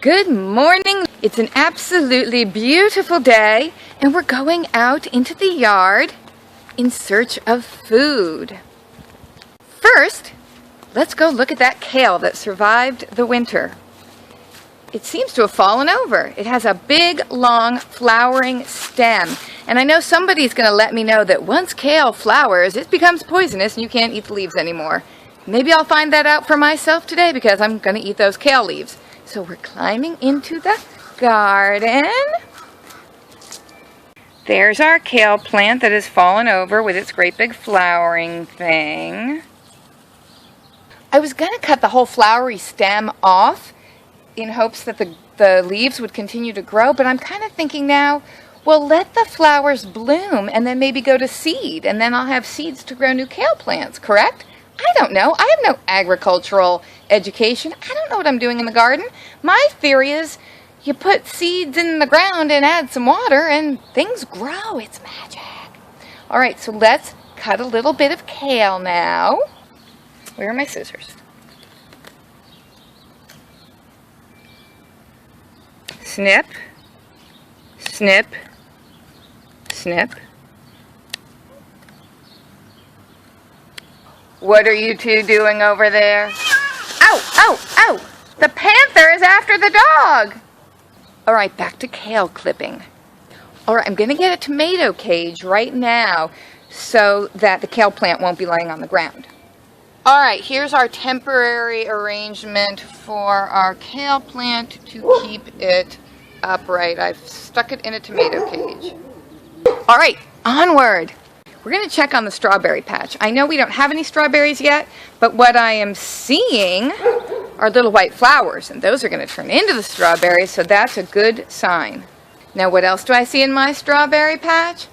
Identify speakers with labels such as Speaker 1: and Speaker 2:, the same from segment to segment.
Speaker 1: Good morning. It's an absolutely beautiful day, and we're going out into the yard in search of food. First, let's go look at that kale that survived the winter. It seems to have fallen over. It has a big, long, flowering stem. And I know somebody's going to let me know that once kale flowers, it becomes poisonous and you can't eat the leaves anymore. Maybe I'll find that out for myself today because I'm going to eat those kale leaves. So we're climbing into the garden. There's our kale plant that has fallen over with its great big flowering thing. I was going to cut the whole flowery stem off in hopes that the leaves would continue to grow, but I'm kind of thinking now, well, let the flowers bloom and then maybe go to seed, and then I'll have seeds to grow new kale plants, correct? I don't know. I have no agricultural education. I don't know what I'm doing in the garden. My theory is you put seeds in the ground and add some water and things grow. It's magic. All right, so let's cut a little bit of kale now. Where are my scissors? Snip, snip, snip. What are you two doing over there? Ow, ow, ow! The panther is after the dog! All right, back to kale clipping. All right, I'm going to get a tomato cage right now so that the kale plant won't be laying on the ground. All right, here's our temporary arrangement for our kale plant to keep it upright. I've stuck it in a tomato cage. All right, onward. We're going to check on the strawberry patch. I know we don't have any strawberries yet, but what I am seeing are little white flowers, and those are going to turn into the strawberries, so that's a good sign. Now, what else do I see in my strawberry patch?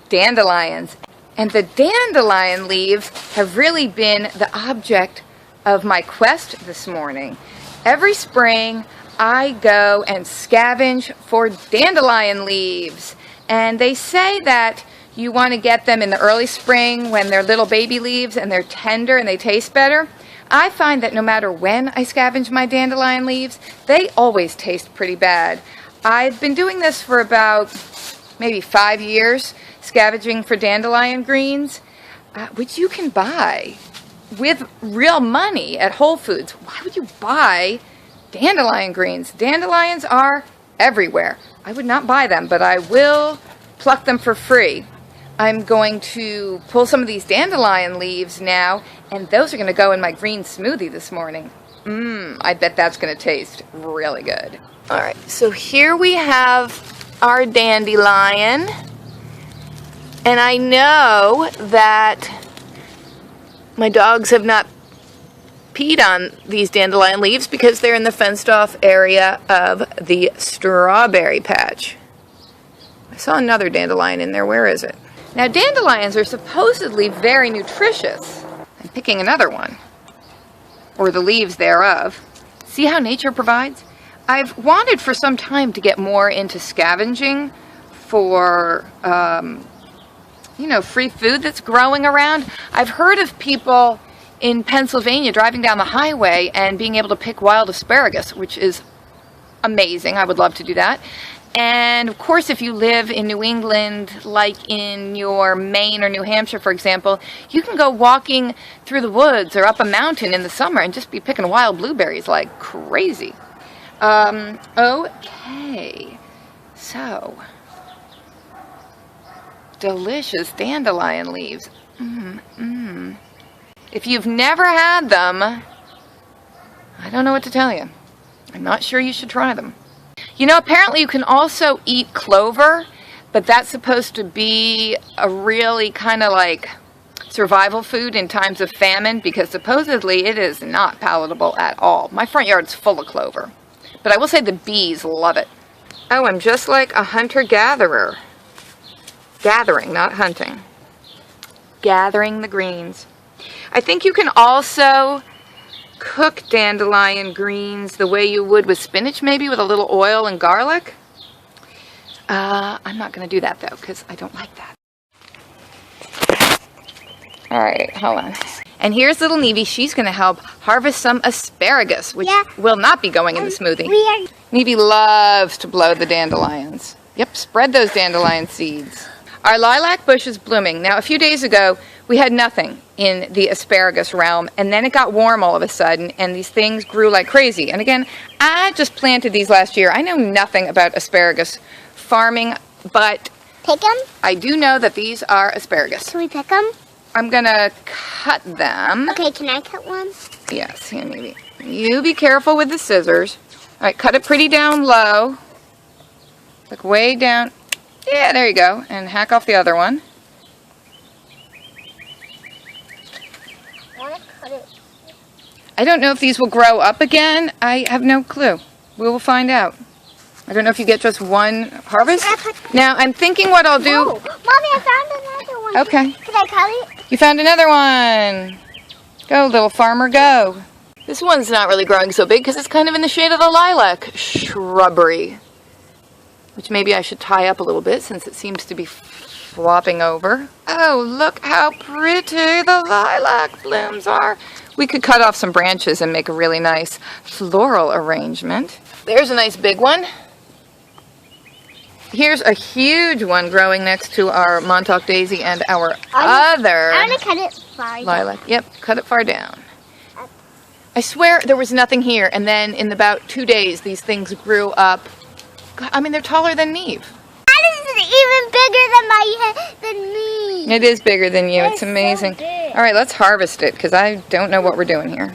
Speaker 1: Dandelions. And the dandelion leaves have really been the object of my quest this morning. Every spring, I go and scavenge for dandelion leaves, and they say that you want to get them in the early spring when they're little baby leaves and they're tender and they taste better. I find that no matter when I scavenge my dandelion leaves, they always taste pretty bad. I've been doing this for about maybe 5 years, scavenging for dandelion greens, which you can buy with real money at Whole Foods. Why would you buy dandelion greens? Dandelions are everywhere. I would not buy them, but I will pluck them for free. I'm going to pull some of these dandelion leaves now, and those are going to go in my green smoothie this morning. I bet that's going to taste really good. All right, so here we have our dandelion, and I know that my dogs have not peed on these dandelion leaves because they're in the fenced-off area of the strawberry patch. I saw another dandelion in there. Where is it? Now, dandelions are supposedly very nutritious. I'm picking another one, or the leaves thereof. See how nature provides? I've wanted for some time to get more into scavenging for, free food that's growing around. I've heard of people in Pennsylvania driving down the highway and being able to pick wild asparagus, which is amazing. I would love to do that. And of course, if you live in New England, like in your Maine or New Hampshire, for example, you can go walking through the woods or up a mountain in the summer and just be picking wild blueberries like crazy. Okay, so delicious dandelion leaves. If you've never had them, I don't know what to tell you. I'm not sure you should try them. You know, apparently you can also eat clover, but that's supposed to be a really kind of like survival food in times of famine because supposedly it is not palatable at all. My front yard's full of clover, but I will say the bees love it. Oh, I'm just like a hunter-gatherer. Gathering, not hunting. Gathering the greens. I think you can also cook dandelion greens the way you would with spinach, maybe with a little oil and garlic. I'm not going to do that though because I don't like that. All right, hold on. And here's little Nevie. She's going to help harvest some asparagus, which will not be going in the smoothie. Nevie loves to blow the dandelions. Yep, spread those dandelion seeds. Our lilac bush is blooming. Now, a few days ago, we had nothing in the asparagus realm, and then it got warm all of a sudden, and these things grew like crazy. And again, I just planted these last year. I know nothing about asparagus farming, but
Speaker 2: pick them?
Speaker 1: I do know that these are asparagus.
Speaker 2: Can we pick them?
Speaker 1: I'm going to cut them.
Speaker 2: Okay, can I cut one?
Speaker 1: Yes, here, maybe. You be careful with the scissors. All right, cut it pretty down low. Like way down. Yeah, there you go. And hack off the other one.
Speaker 2: I want to cut it.
Speaker 1: I don't know if these will grow up again. I have no clue. We will find out. I don't know if you get just one harvest. Now, I'm thinking what I'll do.
Speaker 2: Whoa. Mommy, I found another one.
Speaker 1: Okay.
Speaker 2: Can I cut it?
Speaker 1: You found another one. Go, little farmer, go. This one's not really growing so big because it's kind of in the shade of the lilac shrubbery, which maybe I should tie up a little bit since it seems to be flopping over. Oh, look how pretty the lilac blooms are. We could cut off some branches and make a really nice floral arrangement. There's a nice big one. Here's a huge one growing next to our Montauk daisy and our other
Speaker 2: I'm going to cut it far down.
Speaker 1: lilac. Yep, cut it far down. I swear there was nothing here, and then in about 2 days, these things grew up. God, I mean, they're taller than Neve.
Speaker 2: That is even bigger than my head, than me.
Speaker 1: It is bigger than you. It's
Speaker 2: so
Speaker 1: amazing.
Speaker 2: big.
Speaker 1: All right, let's harvest it, because I don't know what we're doing here.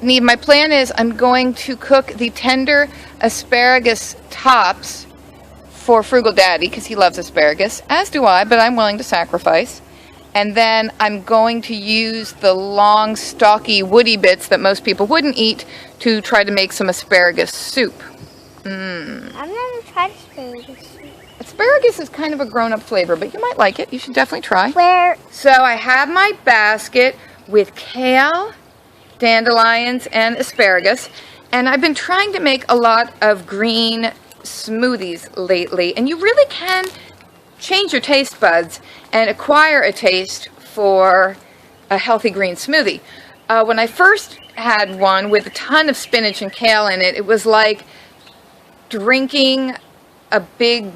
Speaker 1: Neve, my plan is I'm going to cook the tender asparagus tops for Frugal Daddy, because he loves asparagus, as do I, but I'm willing to sacrifice. And then I'm going to use the long, stalky, woody bits that most people wouldn't eat to try to make some asparagus soup.
Speaker 2: I've never tried asparagus.
Speaker 1: Asparagus is kind of a grown-up flavor, but you might like it. You should definitely try.
Speaker 2: Where?
Speaker 1: So I have my basket with kale, dandelions, and asparagus. And I've been trying to make a lot of green smoothies lately. And you really can change your taste buds and acquire a taste for a healthy green smoothie. When I first had one with a ton of spinach and kale in it, it was like drinking a big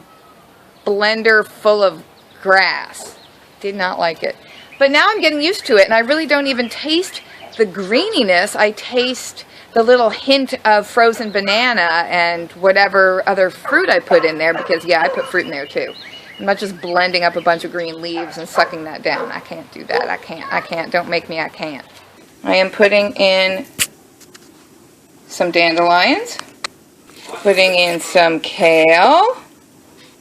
Speaker 1: blender full of grass. Did not like it. But now I'm getting used to it, and I really don't even taste the greeniness. I taste the little hint of frozen banana and whatever other fruit I put in there, because yeah, I put fruit in there too. I'm not just blending up a bunch of green leaves and sucking that down. I can't do that. I can't. Don't make me, I can't. I am putting in some dandelions, putting in some kale,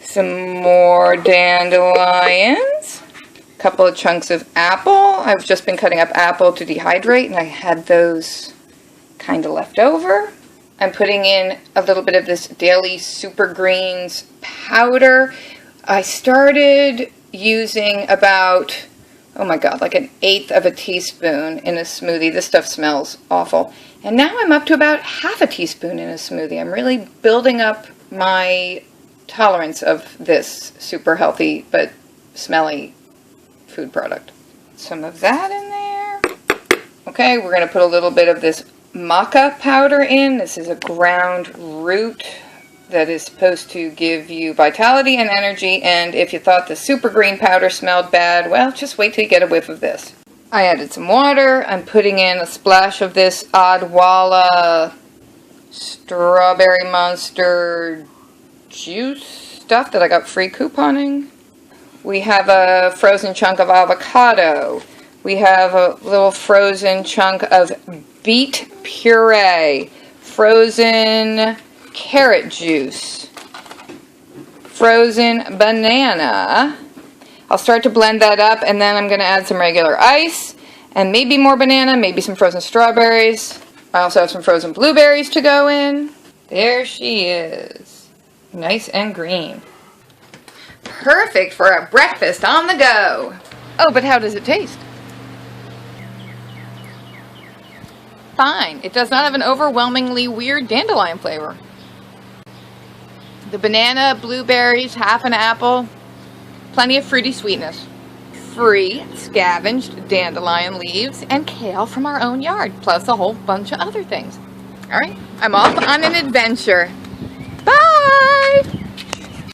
Speaker 1: some more dandelions, a couple of chunks of apple. I've just been cutting up apple to dehydrate, and I had those kind of left over. I'm putting in a little bit of this Daily Super Greens powder. I started using about, oh my god, like 1/8 of a teaspoon in a smoothie. This stuff smells awful. And now I'm up to about 1/2 teaspoon in a smoothie. I'm really building up my tolerance of this super healthy but smelly food product. Some of that in there. Okay, we're going to put a little bit of this maca powder in. This is a ground root that is supposed to give you vitality and energy, and if you thought the super green powder smelled bad, well, just wait till you get a whiff of this. I added some water. I'm putting in a splash of this Odwalla Strawberry Monster juice stuff that I got free couponing. We have a frozen chunk of avocado. We have a little frozen chunk of beet puree, frozen carrot juice, frozen banana. I'll start to blend that up, and then I'm going to add some regular ice and maybe more banana, maybe some frozen strawberries. I also have some frozen blueberries to go in. There she is. Nice and green. Perfect for a breakfast on the go. Oh, but how does it taste? Fine. It does not have an overwhelmingly weird dandelion flavor. The banana, blueberries, half an apple, plenty of fruity sweetness. free scavenged dandelion leaves and kale from our own yard, plus a whole bunch of other things. All right, I'm off on an adventure.